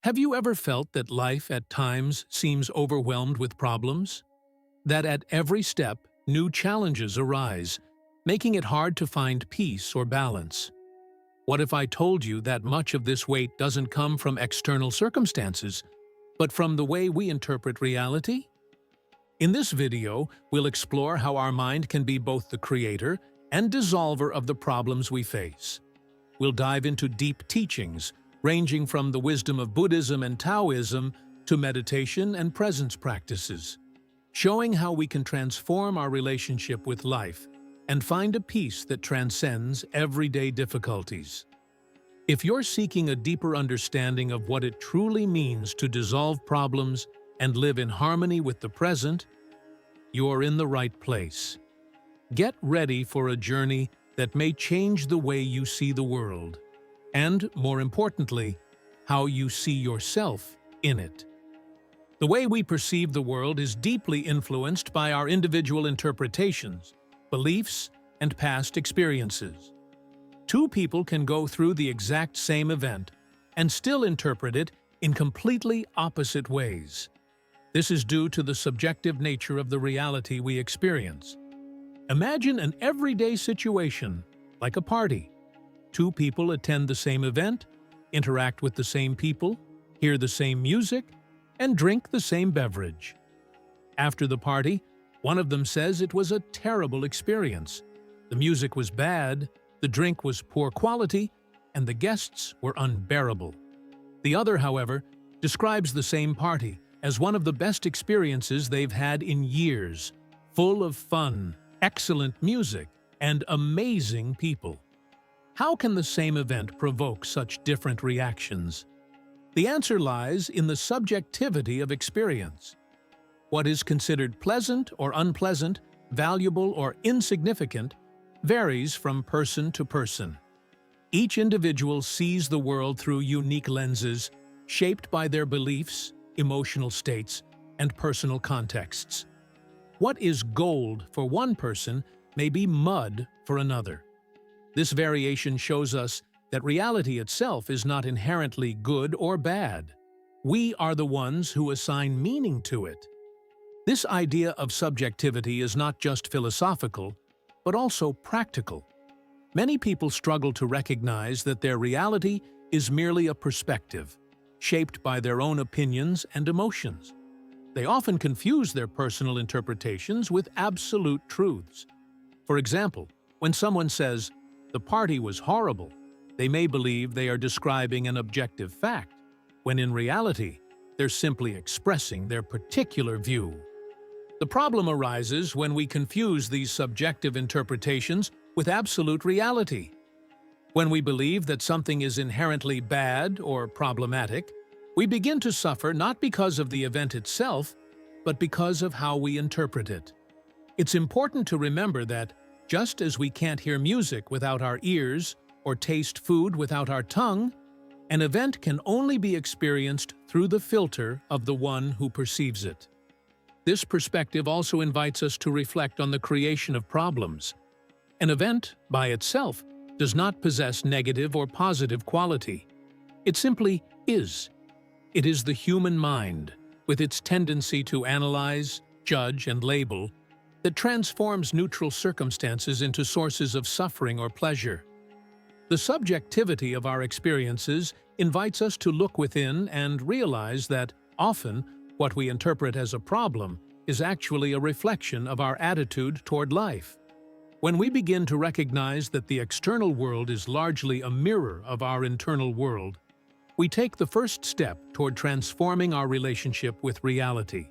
Have you ever felt that life at times seems overwhelmed with problems? That at every step, new challenges arise, making it hard to find peace or balance? What if I told you that much of this weight doesn't come from external circumstances, but from the way we interpret reality? In this video, we'll explore how our mind can be both the creator and dissolver of the problems we face. We'll dive into deep teachings, ranging from the wisdom of Buddhism and Taoism to meditation and presence practices, showing how we can transform our relationship with life and find a peace that transcends everyday difficulties. If you're seeking a deeper understanding of what it truly means to dissolve problems and live in harmony with the present, you're in the right place. Get ready for a journey that may change the way you see the world, and, more importantly, how you see yourself in it. The way we perceive the world is deeply influenced by our individual interpretations, beliefs, and past experiences. Two people can go through the exact same event and still interpret it in completely opposite ways. This is due to the subjective nature of the reality we experience. Imagine an everyday situation, like a party. Two people attend the same event, interact with the same people, hear the same music, and drink the same beverage. After the party, one of them says it was a terrible experience. The music was bad, the drink was poor quality, and the guests were unbearable. The other, however, describes the same party as one of the best experiences they've had in years, full of fun, excellent music, and amazing people. How can the same event provoke such different reactions? The answer lies in the subjectivity of experience. What is considered pleasant or unpleasant, valuable or insignificant, varies from person to person. Each individual sees the world through unique lenses, shaped by their beliefs, emotional states, and personal contexts. What is gold for one person may be mud for another. This variation shows us that reality itself is not inherently good or bad. We are the ones who assign meaning to it. This idea of subjectivity is not just philosophical, but also practical. Many people struggle to recognize that their reality is merely a perspective, shaped by their own opinions and emotions. They often confuse their personal interpretations with absolute truths. For example, when someone says, "The party was horrible," they may believe they are describing an objective fact, when in reality, they're simply expressing their particular view. The problem arises when we confuse these subjective interpretations with absolute reality. When we believe that something is inherently bad or problematic, we begin to suffer not because of the event itself, but because of how we interpret it. It's important to remember that, just as we can't hear music without our ears or taste food without our tongue, an event can only be experienced through the filter of the one who perceives it. This perspective also invites us to reflect on the creation of problems. An event, by itself, does not possess negative or positive quality. It simply is. It is the human mind, with its tendency to analyze, judge, and label, that transforms neutral circumstances into sources of suffering or pleasure. The subjectivity of our experiences invites us to look within and realize that, often, what we interpret as a problem is actually a reflection of our attitude toward life. When we begin to recognize that the external world is largely a mirror of our internal world, we take the first step toward transforming our relationship with reality.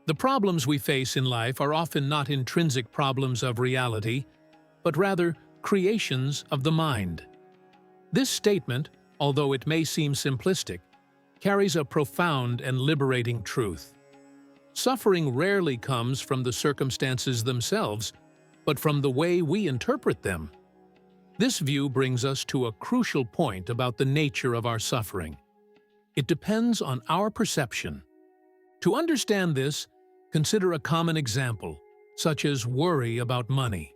The problems we face in life are often not intrinsic problems of reality, but rather creations of the mind. This statement, although it may seem simplistic, carries a profound and liberating truth. Suffering rarely comes from the circumstances themselves, but from the way we interpret them. This view brings us to a crucial point about the nature of our suffering. It depends on our perception. To understand this, consider a common example, such as worry about money.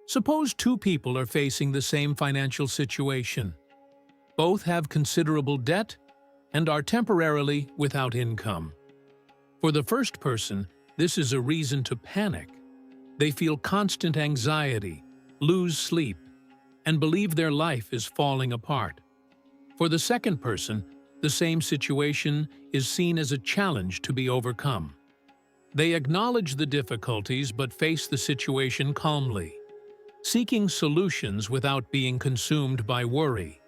Suppose two people are facing the same financial situation. Both have considerable debt, and are temporarily without income. For the first person, this is a reason to panic. They feel constant anxiety, lose sleep, and believe their life is falling apart. For the second person, the same situation is seen as a challenge to be overcome. They acknowledge the difficulties but face the situation calmly, seeking solutions without being consumed by worry.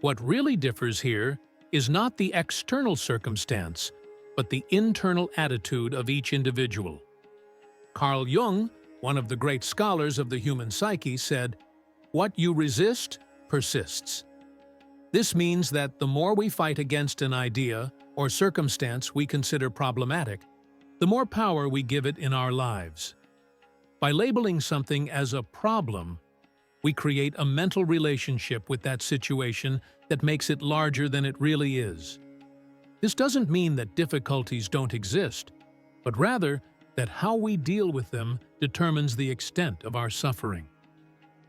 What really differs here is not the external circumstance, but the internal attitude of each individual. Carl Jung, one of the great scholars of the human psyche, said, "What you resist persists." This means that the more we fight against an idea or circumstance we consider problematic, the more power we give it in our lives. By labeling something as a problem, we create a mental relationship with that situation that makes it larger than it really is. This doesn't mean that difficulties don't exist, but rather that how we deal with them determines the extent of our suffering.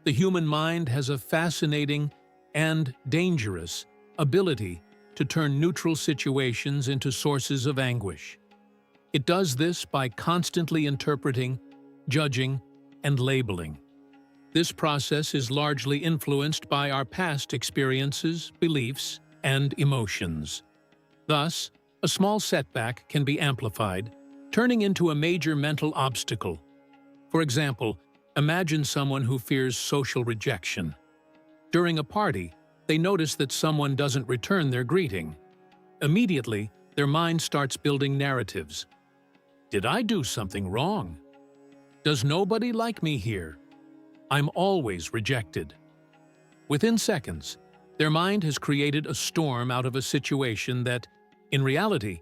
The human mind has a fascinating and dangerous ability to turn neutral situations into sources of anguish. It does this by constantly interpreting, judging, and labeling. This process is largely influenced by our past experiences, beliefs, and emotions. Thus, a small setback can be amplified, turning into a major mental obstacle. For example, imagine someone who fears social rejection. During a party, they notice that someone doesn't return their greeting. Immediately, their mind starts building narratives. Did I do something wrong? Does nobody like me here? I'm always rejected. Within seconds, their mind has created a storm out of a situation that, in reality,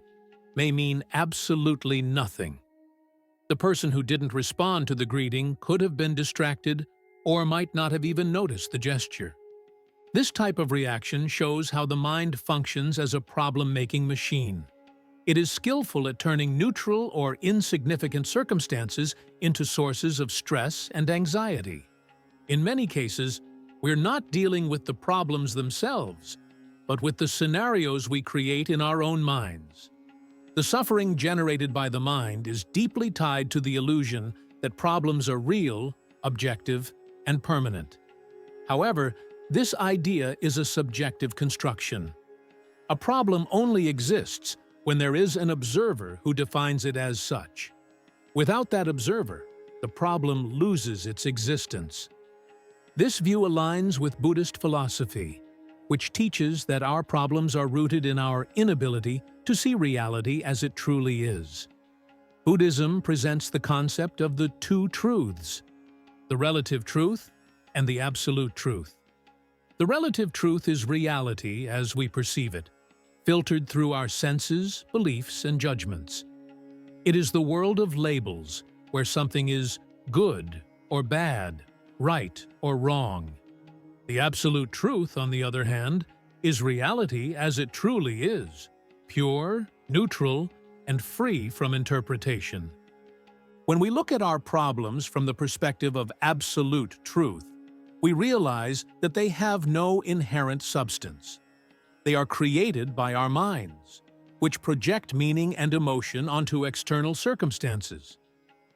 may mean absolutely nothing. The person who didn't respond to the greeting could have been distracted or might not have even noticed the gesture. This type of reaction shows how the mind functions as a problem-making machine. It is skillful at turning neutral or insignificant circumstances into sources of stress and anxiety. In many cases, we're not dealing with the problems themselves, but with the scenarios we create in our own minds. The suffering generated by the mind is deeply tied to the illusion that problems are real, objective, and permanent. However, this idea is a subjective construction. A problem only exists when there is an observer who defines it as such. Without that observer, the problem loses its existence. This view aligns with Buddhist philosophy, which teaches that our problems are rooted in our inability to see reality as it truly is. Buddhism presents the concept of the two truths, the relative truth and the absolute truth. The relative truth is reality as we perceive it, filtered through our senses, beliefs, and judgments. It is the world of labels, where something is good or bad, right or wrong. The absolute truth, on the other hand, is reality as it truly is, pure, neutral, and free from interpretation. When we look at our problems from the perspective of absolute truth, we realize that they have no inherent substance. They are created by our minds, which project meaning and emotion onto external circumstances.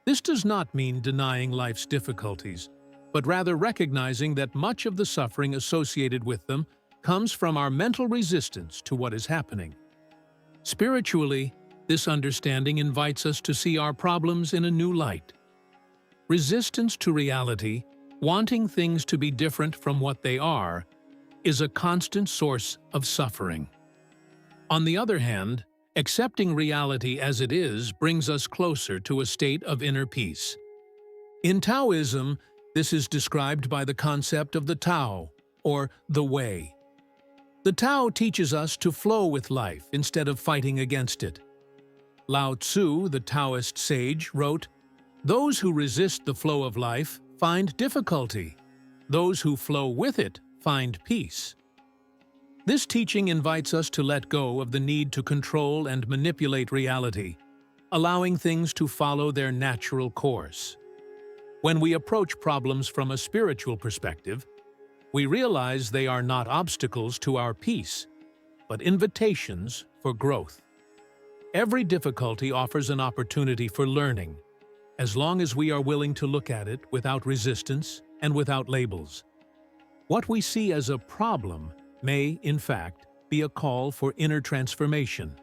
This does not mean denying life's difficulties, but rather recognizing that much of the suffering associated with them comes from our mental resistance to what is happening. Spiritually, this understanding invites us to see our problems in a new light. Resistance to reality, wanting things to be different from what they are, is a constant source of suffering. On the other hand, accepting reality as it is brings us closer to a state of inner peace. In Taoism, this is described by the concept of the Tao, or the Way. The Tao teaches us to flow with life instead of fighting against it. Lao Tzu, the Taoist sage, wrote, "Those who resist the flow of life find difficulty. Those who flow with it find peace." This teaching invites us to let go of the need to control and manipulate reality, allowing things to follow their natural course. When we approach problems from a spiritual perspective, we realize they are not obstacles to our peace, but invitations for growth. Every difficulty offers an opportunity for learning, as long as we are willing to look at it without resistance and without labels. What we see as a problem may, in fact, be a call for inner transformation.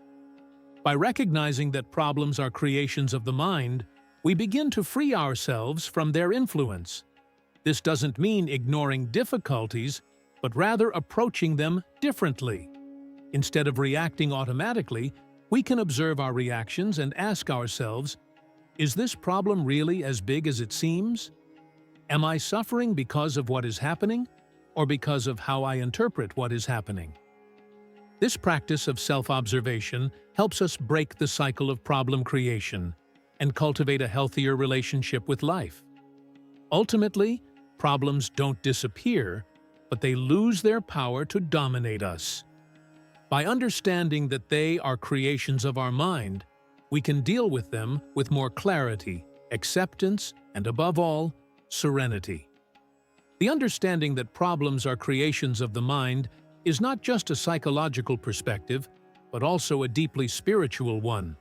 By recognizing that problems are creations of the mind, we begin to free ourselves from their influence. This doesn't mean ignoring difficulties, but rather approaching them differently. Instead of reacting automatically, we can observe our reactions and ask ourselves, is this problem really as big as it seems? Am I suffering because of what is happening, or because of how I interpret what is happening? This practice of self-observation helps us break the cycle of problem creation and cultivate a healthier relationship with life. Ultimately, problems don't disappear, but they lose their power to dominate us. By understanding that they are creations of our mind, we can deal with them with more clarity, acceptance, and above all, serenity. The understanding that problems are creations of the mind is not just a psychological perspective, but also a deeply spiritual one.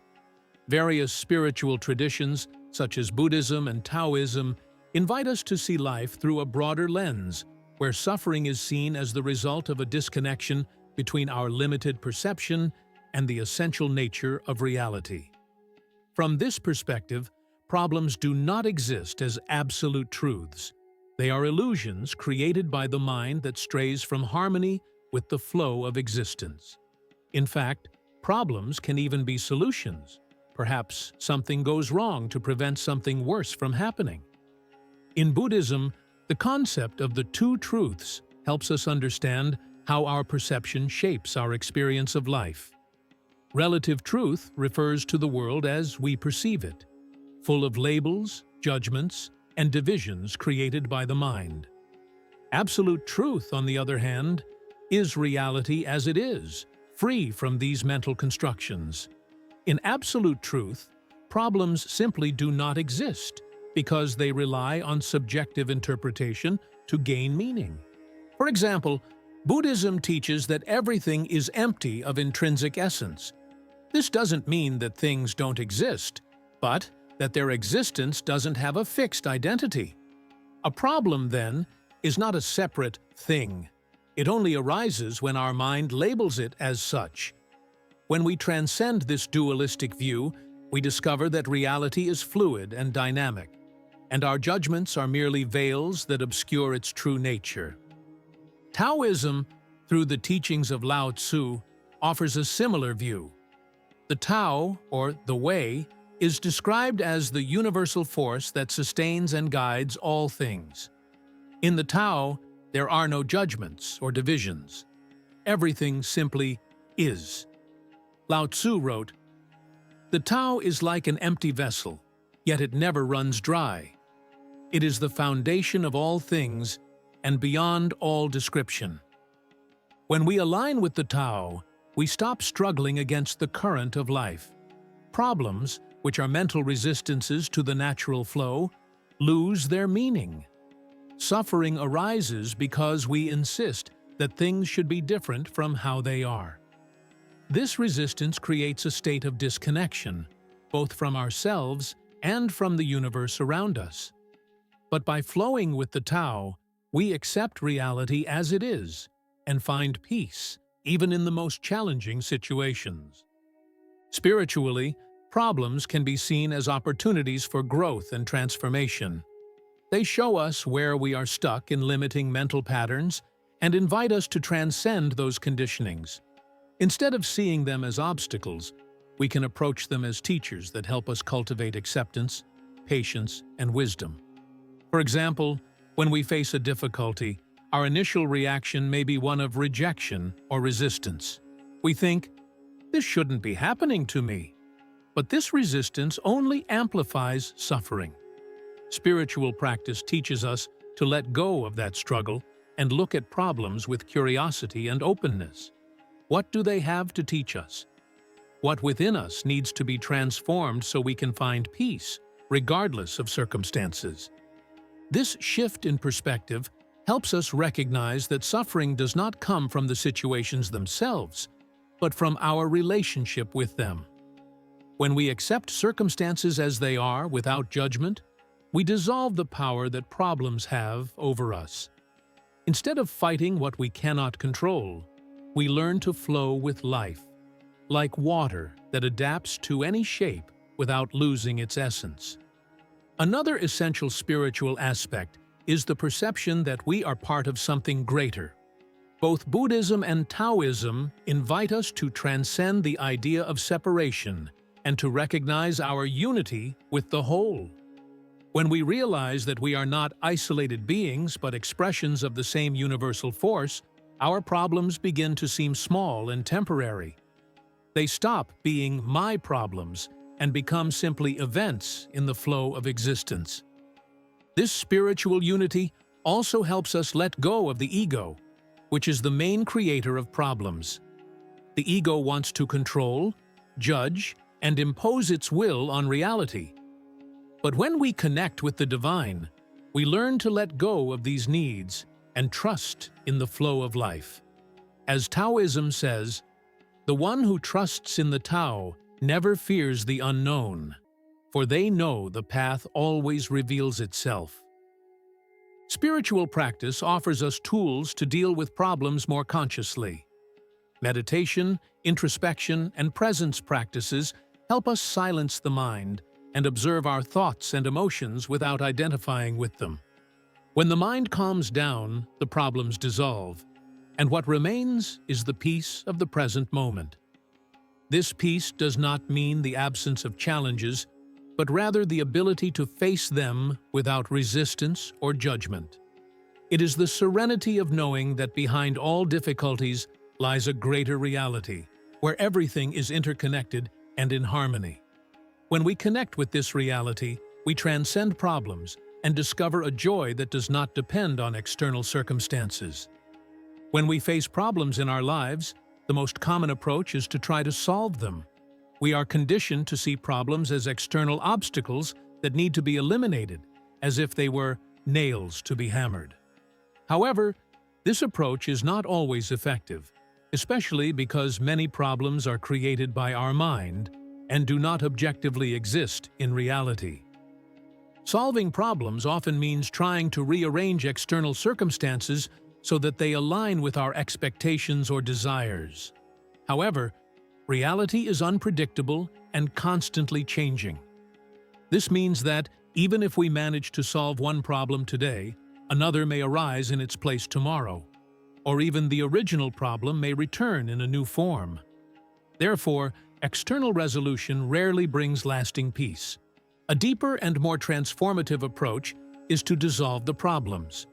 Various spiritual traditions, such as Buddhism and Taoism, invite us to see life through a broader lens, where suffering is seen as the result of a disconnection between our limited perception and the essential nature of reality. From this perspective, problems do not exist as absolute truths. They are illusions created by the mind that strays from harmony with the flow of existence. In fact, problems can even be solutions. Perhaps something goes wrong to prevent something worse from happening. In Buddhism, the concept of the two truths helps us understand how our perception shapes our experience of life. Relative truth refers to the world as we perceive it, full of labels, judgments, and divisions created by the mind. Absolute truth, on the other hand, is reality as it is, free from these mental constructions. In absolute truth, problems simply do not exist because they rely on subjective interpretation to gain meaning. For example, Buddhism teaches that everything is empty of intrinsic essence. This doesn't mean that things don't exist, but that their existence doesn't have a fixed identity. A problem, then, is not a separate thing. It only arises when our mind labels it as such. When we transcend this dualistic view, we discover that reality is fluid and dynamic, and our judgments are merely veils that obscure its true nature. Taoism, through the teachings of Lao Tzu, offers a similar view. The Tao, or the Way, is described as the universal force that sustains and guides all things. In the Tao, there are no judgments or divisions. Everything simply is. Lao Tzu wrote, "The Tao is like an empty vessel, yet it never runs dry. It is the foundation of all things and beyond all description." When we align with the Tao, we stop struggling against the current of life. Problems, which are mental resistances to the natural flow, lose their meaning. Suffering arises because we insist that things should be different from how they are. This resistance creates a state of disconnection, both from ourselves and from the universe around us. But by flowing with the Tao, we accept reality as it is and find peace, even in the most challenging situations. Spiritually, problems can be seen as opportunities for growth and transformation. They show us where we are stuck in limiting mental patterns and invite us to transcend those conditionings. Instead of seeing them as obstacles, we can approach them as teachers that help us cultivate acceptance, patience, and wisdom. For example, when we face a difficulty, our initial reaction may be one of rejection or resistance. We think, "This shouldn't be happening to me." But this resistance only amplifies suffering. Spiritual practice teaches us to let go of that struggle and look at problems with curiosity and openness. What do they have to teach us? What within us needs to be transformed so we can find peace, regardless of circumstances? This shift in perspective helps us recognize that suffering does not come from the situations themselves, but from our relationship with them. When we accept circumstances as they are without judgment, we dissolve the power that problems have over us. Instead of fighting what we cannot control, we learn to flow with life, like water that adapts to any shape without losing its essence. Another essential spiritual aspect is the perception that we are part of something greater. Both Buddhism and Taoism invite us to transcend the idea of separation and to recognize our unity with the whole. When we realize that we are not isolated beings but expressions of the same universal force, our problems begin to seem small and temporary. They stop being my problems and become simply events in the flow of existence. This spiritual unity also helps us let go of the ego, which is the main creator of problems. The ego wants to control, judge, and impose its will on reality. But when we connect with the divine, we learn to let go of these needs and trust in the flow of life. As Taoism says, "The one who trusts in the Tao never fears the unknown, for they know the path always reveals itself." Spiritual practice offers us tools to deal with problems more consciously. Meditation, introspection, and presence practices help us silence the mind and observe our thoughts and emotions without identifying with them. When the mind calms down, the problems dissolve, and what remains is the peace of the present moment. This peace does not mean the absence of challenges, but rather the ability to face them without resistance or judgment. It is the serenity of knowing that behind all difficulties lies a greater reality, where everything is interconnected and in harmony. When we connect with this reality, we transcend problems and discover a joy that does not depend on external circumstances. When we face problems in our lives, the most common approach is to try to solve them. We are conditioned to see problems as external obstacles that need to be eliminated, as if they were nails to be hammered. However, this approach is not always effective, especially because many problems are created by our mind and do not objectively exist in reality. Solving problems often means trying to rearrange external circumstances so that they align with our expectations or desires. However, reality is unpredictable and constantly changing. This means that, even if we manage to solve one problem today, another may arise in its place tomorrow, or even the original problem may return in a new form. Therefore, external resolution rarely brings lasting peace. A deeper and more transformative approach is to dissolve the problems.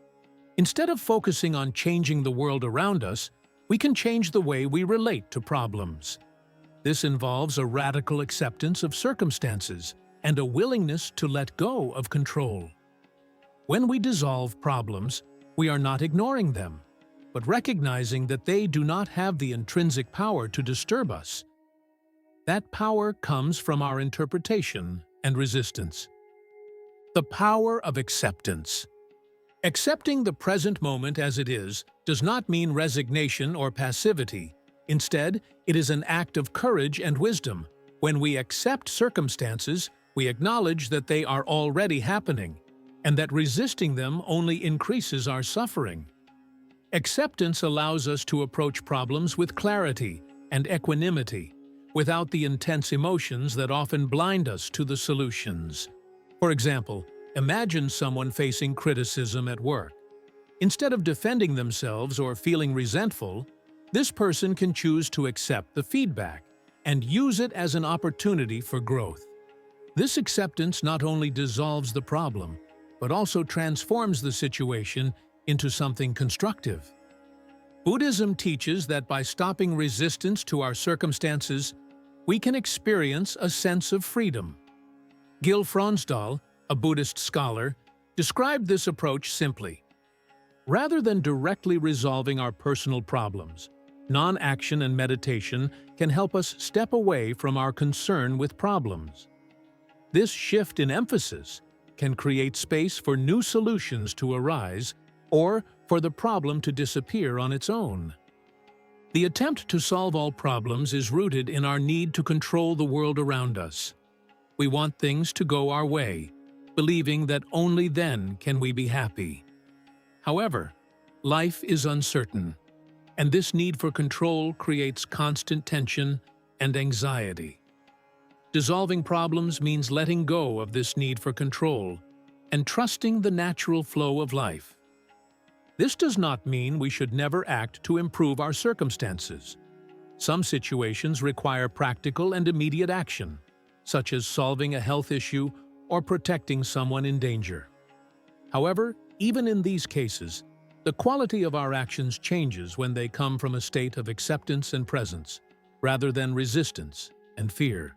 Instead of focusing on changing the world around us, we can change the way we relate to problems. This involves a radical acceptance of circumstances and a willingness to let go of control. When we dissolve problems, we are not ignoring them, but recognizing that they do not have the intrinsic power to disturb us. That power comes from our interpretation and resistance. The power of acceptance. Accepting the present moment as it is does not mean resignation or passivity. Instead, it is an act of courage and wisdom. When we accept circumstances, we acknowledge that they are already happening, and that resisting them only increases our suffering. Acceptance allows us to approach problems with clarity and equanimity, without the intense emotions that often blind us to the solutions. For example, imagine someone facing criticism at work. Instead of defending themselves or feeling resentful, this person can choose to accept the feedback and use it as an opportunity for growth. This acceptance not only dissolves the problem, but also transforms the situation into something constructive. Buddhism teaches that by stopping resistance to our circumstances, we can experience a sense of freedom. Gil Fronsdal, a Buddhist scholar, described this approach simply. Rather than directly resolving our personal problems, non-action and meditation can help us step away from our concern with problems. This shift in emphasis can create space for new solutions to arise or for the problem to disappear on its own. The attempt to solve all problems is rooted in our need to control the world around us. We want things to go our way, believing that only then can we be happy. However, life is uncertain, and this need for control creates constant tension and anxiety. Dissolving problems means letting go of this need for control and trusting the natural flow of life. This does not mean we should never act to improve our circumstances. Some situations require practical and immediate action, such as solving a health issue or protecting someone in danger. However, even in these cases, the quality of our actions changes when they come from a state of acceptance and presence, rather than resistance and fear.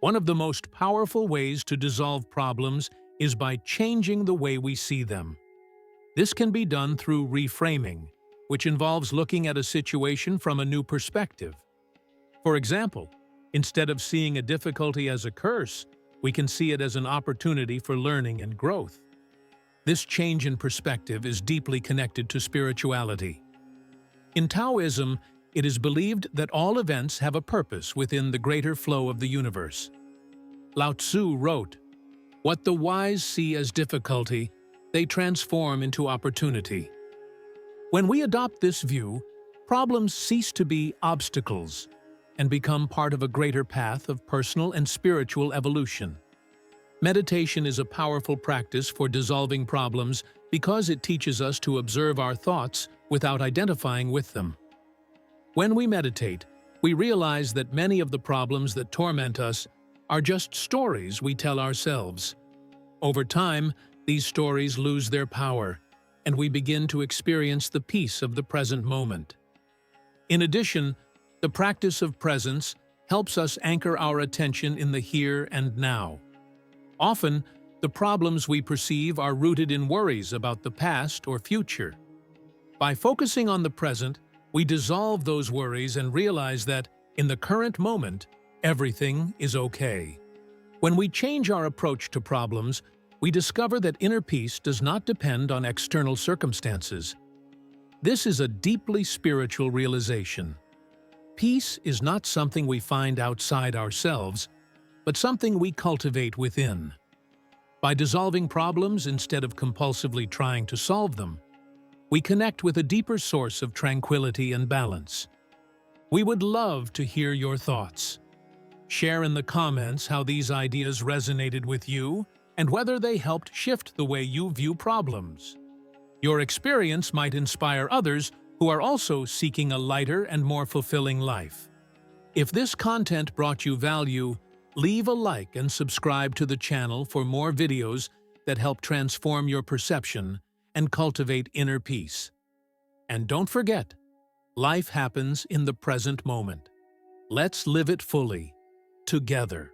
One of the most powerful ways to dissolve problems is by changing the way we see them. This can be done through reframing, which involves looking at a situation from a new perspective. For example, instead of seeing a difficulty as a curse, we can see it as an opportunity for learning and growth. This change in perspective is deeply connected to spirituality. In Taoism, it is believed that all events have a purpose within the greater flow of the universe. Lao Tzu wrote, "What the wise see as difficulty, they transform into opportunity." When we adopt this view, problems cease to be obstacles and become part of a greater path of personal and spiritual evolution. Meditation is a powerful practice for dissolving problems because it teaches us to observe our thoughts without identifying with them. When we meditate, we realize that many of the problems that torment us are just stories we tell ourselves. Over time, these stories lose their power, and we begin to experience the peace of the present moment. In addition, the practice of presence helps us anchor our attention in the here and now. Often, the problems we perceive are rooted in worries about the past or future. By focusing on the present, we dissolve those worries and realize that, in the current moment, everything is okay. When we change our approach to problems, we discover that inner peace does not depend on external circumstances. This is a deeply spiritual realization. Peace is not something we find outside ourselves, but something we cultivate within. By dissolving problems instead of compulsively trying to solve them, we connect with a deeper source of tranquility and balance. We would love to hear your thoughts. Share in the comments how these ideas resonated with you and whether they helped shift the way you view problems. Your experience might inspire others who are also seeking a lighter and more fulfilling life. If this content brought you value, leave a like and subscribe to the channel for more videos that help transform your perception and cultivate inner peace. And don't forget, life happens in the present moment. Let's live it fully, together.